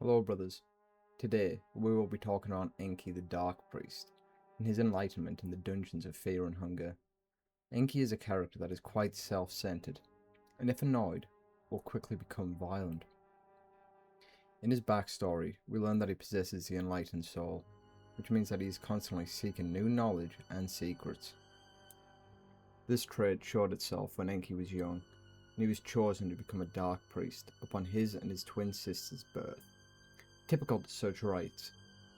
Hello, brothers. Today, we will be talking on Enki the Dark Priest and his enlightenment in the dungeons of fear and hunger. Enki is a character that is quite self-centered, and if annoyed, will quickly become violent. In his backstory, we learn that he possesses the enlightened soul, which means that he is constantly seeking new knowledge and secrets. This trait showed itself when Enki was young, and he was chosen to become a Dark Priest upon his and his twin sister's birth. Typical to such rites,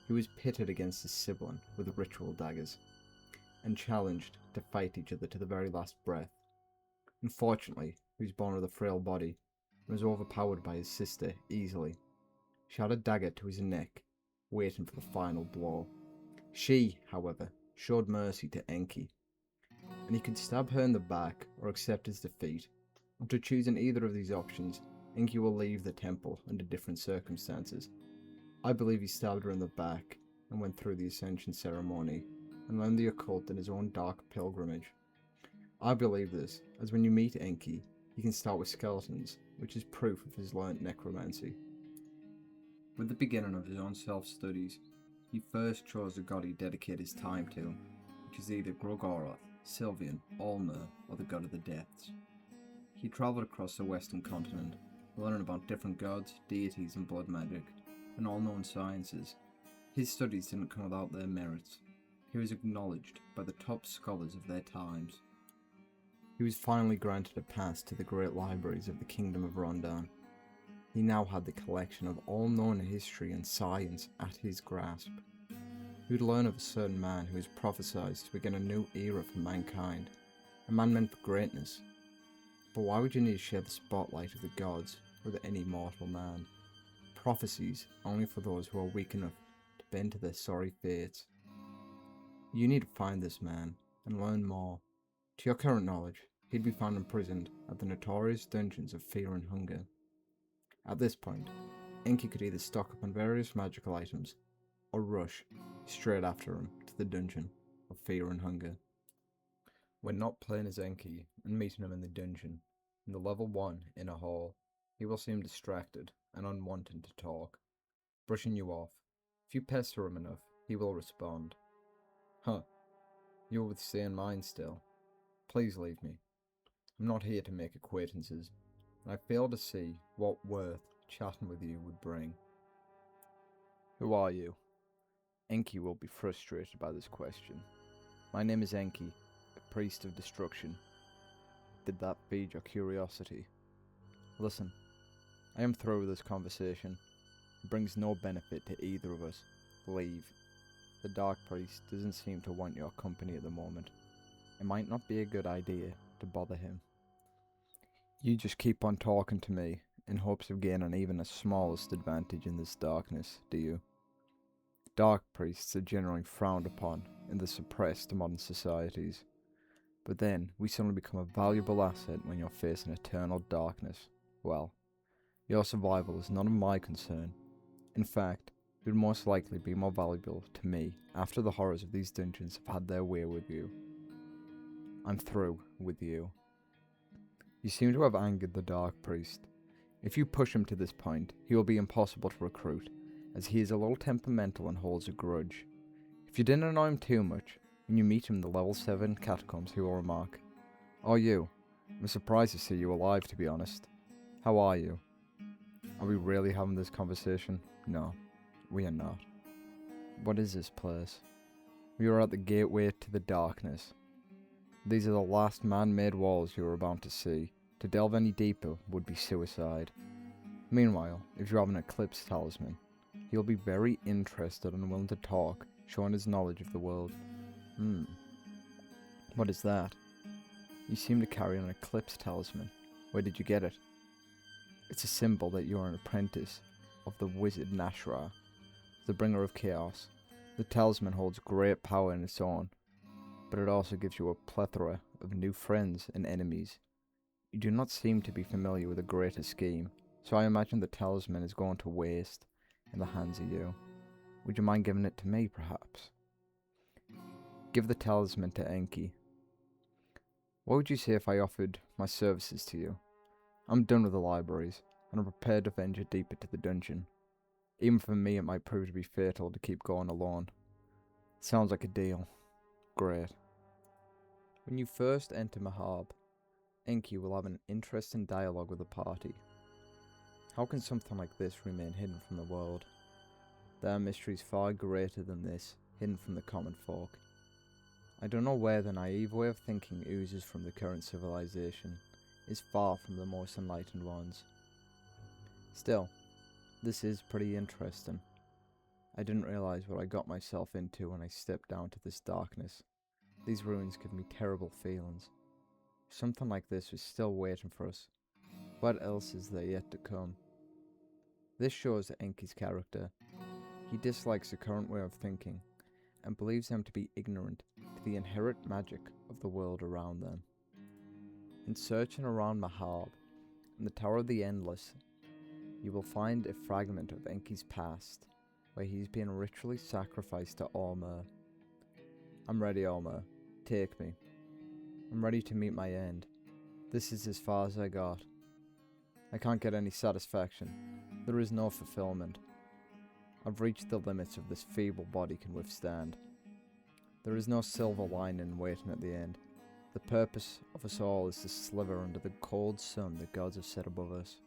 he was pitted against his sibling with ritual daggers, and challenged to fight each other to the very last breath. Unfortunately, he was born with a frail body, and was overpowered by his sister easily. She had a dagger to his neck, waiting for the final blow. She, however, showed mercy to Enki, and he could stab her in the back or accept his defeat. After choosing either of these options, Enki will leave the temple under different circumstances. I believe he stabbed her in the back and went through the ascension ceremony and learned the occult in his own dark pilgrimage. I believe this, as when you meet Enki, he can start with skeletons, which is proof of his learnt necromancy. With the beginning of his own self-studies, he first chose the god he dedicated his time to, which is either Grogoroth, Sylvian, Ulmer, or the god of the depths. He travelled across the western continent, learning about different gods, deities, and blood magic, and all known sciences. His studies didn't come without their merits. He was acknowledged by the top scholars of their times. He was finally granted a pass to the great libraries of the Kingdom of Rondan. He now had the collection of all known history and science at his grasp. He would learn of a certain man who was prophesied to begin a new era for mankind, a man meant for greatness. But why would you need to share the spotlight of the gods with any mortal man? Prophecies only for those who are weak enough to bend to their sorry fates. You need to find this man and learn more. To your current knowledge, he'd be found imprisoned at the notorious dungeons of fear and hunger. At this point, Enki could either stock up on various magical items or rush straight after him to the dungeon of fear and hunger. When not playing as Enki and meeting him in the dungeon, in the level 1 inner hall, he will seem distracted and unwanting to talk, brushing you off. If you pester him enough, he will respond. Huh, you're with sane mind still. Please leave me. I'm not here to make acquaintances, and I fail to see what worth chatting with you would bring. Who are you? Enki will be frustrated by this question. My name is Enki, a priest of destruction. Did that feed your curiosity? Listen, I am through with this conversation. It brings no benefit to either of us. Leave. The Dark Priest doesn't seem to want your company at the moment. It might not be a good idea to bother him. You just keep on talking to me in hopes of gaining even the smallest advantage in this darkness, do you? Dark priests are generally frowned upon in the suppressed modern societies. But then, we suddenly become a valuable asset when you're facing eternal darkness. Well, your survival is none of my concern. In fact, it would most likely be more valuable to me after the horrors of these dungeons have had their way with you. I'm through with you. You seem to have angered the Dark Priest. If you push him to this point, he will be impossible to recruit, as he is a little temperamental and holds a grudge. If you didn't annoy him too much, when you meet him in the level 7 catacombs, he will remark, "Oh, you? I'm surprised to see you alive, to be honest. How are you?" Are we really having this conversation? No, we are not. What is this place? We are at the gateway to the darkness. These are the last man-made walls you are about to see. To delve any deeper would be suicide. Meanwhile, if you have an eclipse talisman, he'll be very interested and willing to talk, showing his knowledge of the world. What is that? You seem to carry an eclipse talisman. Where did you get it? It's a symbol that you are an apprentice of the wizard Nashra, the bringer of chaos. The talisman holds great power in its own, but it also gives you a plethora of new friends and enemies. You do not seem to be familiar with the greater scheme, so I imagine the talisman is going to waste in the hands of you. Would you mind giving it to me, perhaps? Give the talisman to Enki. What would you say if I offered my services to you? I'm done with the libraries, and I'm prepared to venture deeper to the dungeon. Even for me, it might prove to be fatal to keep going alone. Sounds like a deal. Great. When you first enter Mahab, Enki will have an interesting dialogue with the party. How can something like this remain hidden from the world? There are mysteries far greater than this, hidden from the common folk. I don't know where the naive way of thinking oozes from the current civilization is far from the most enlightened ones. Still, this is pretty interesting. I didn't realize what I got myself into when I stepped down to this darkness. These ruins give me terrible feelings. Something like this is still waiting for us. What else is there yet to come? This shows Enki's character. He dislikes the current way of thinking, and believes them to be ignorant to the inherent magic of the world around them. In searching around Mahab and the Tower of the Endless, you will find a fragment of Enki's past, where he's been ritually sacrificed to Ormur. I'm ready, Ormur. Take me. I'm ready to meet my end. This is as far as I got. I can't get any satisfaction. There is no fulfillment. I've reached the limits of this feeble body can withstand. There is no silver lining waiting at the end. The purpose of us all is to sliver under the cold sun the gods have set above us.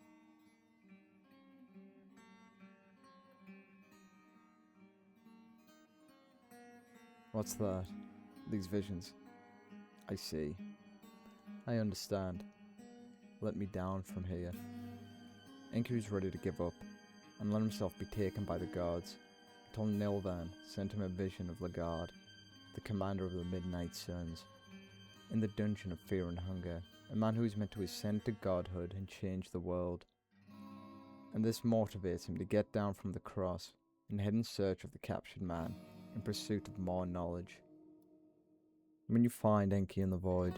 What's that? These visions. I see. I understand. Let me down from here. Enki was ready to give up and let himself be taken by the gods, until Nilvan sent him a vision of Lagard, the commander of the Midnight Suns, in the dungeon of fear and hunger, a man who is meant to ascend to godhood and change the world. And this motivates him to get down from the cross and head in search of the captured man, in pursuit of more knowledge. When you find Enki in the void,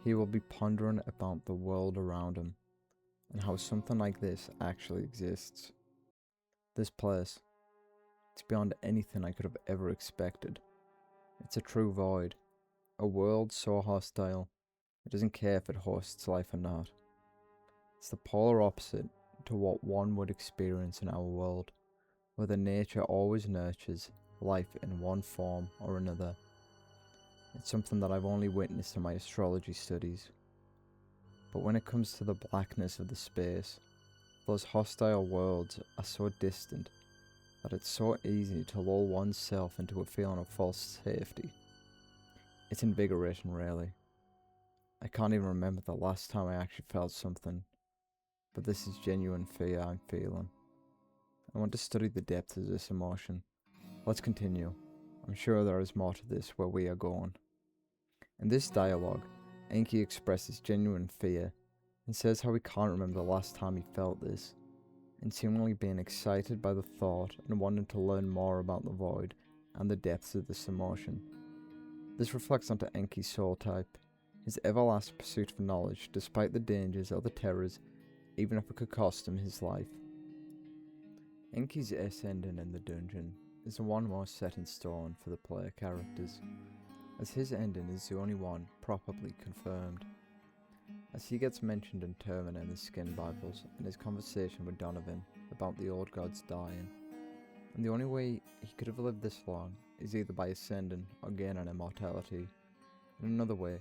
he will be pondering about the world around him, and how something like this actually exists. This place, it's beyond anything I could have ever expected. It's a true void, a world so hostile, it doesn't care if it hosts life or not. It's the polar opposite to what one would experience in our world, where the nature always nurtures life in one form or another. It's something that I've only witnessed in my astrology studies. But when it comes to the blackness of the space, those hostile worlds are so distant that it's so easy to lull oneself into a feeling of false safety. It's invigorating, really. I can't even remember the last time I actually felt something, but this is genuine fear I'm feeling. I want to study the depth of this emotion. Let's continue. I'm sure there is more to this where we are going. In this dialogue, Enki expresses genuine fear and says how he can't remember the last time he felt this, and seemingly being excited by the thought and wanting to learn more about the void and the depths of this emotion. This reflects onto Enki's soul type, his everlasting pursuit of knowledge despite the dangers or the terrors, even if it could cost him his life. Enki's ascending in the dungeon is the one most set in stone for the player characters, as his ending is the only one properly confirmed, as he gets mentioned in Termina in the Skin Bibles and his conversation with Donovan about the old gods dying, and the only way he could have lived this long is either by ascending or gaining immortality. In another way,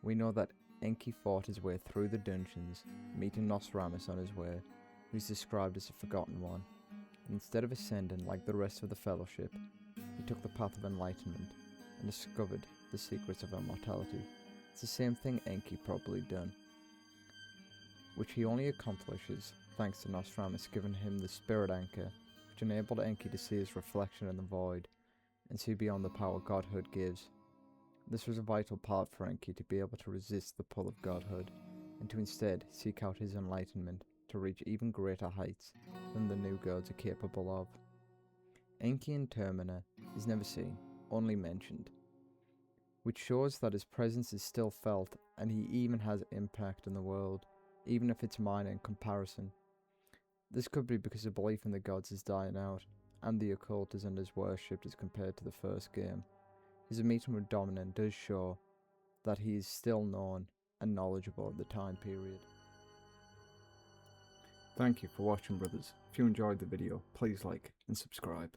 we know that Enki fought his way through the dungeons, meeting Nostramus on his way, who is described as a forgotten one, and instead of ascending like the rest of the Fellowship, he took the path of enlightenment and discovered the secrets of immortality. It's the same thing Enki probably done, which he only accomplishes thanks to Nostramus giving him the spirit anchor, which enabled Enki to see his reflection in the void and see beyond the power godhood gives. This was a vital part for Enki to be able to resist the pull of godhood, and to instead seek out his enlightenment to reach even greater heights than the new gods are capable of. Enki in Termina is never seen, only mentioned, which shows that his presence is still felt and he even has impact in the world, even if it's minor in comparison. This could be because the belief in the gods is dying out, and the occult isn't as worshipped as compared to the first game. His meeting with Dominant does show that he is still known and knowledgeable at the time period. Thank you for watching, brothers. If you enjoyed the video, please like and subscribe.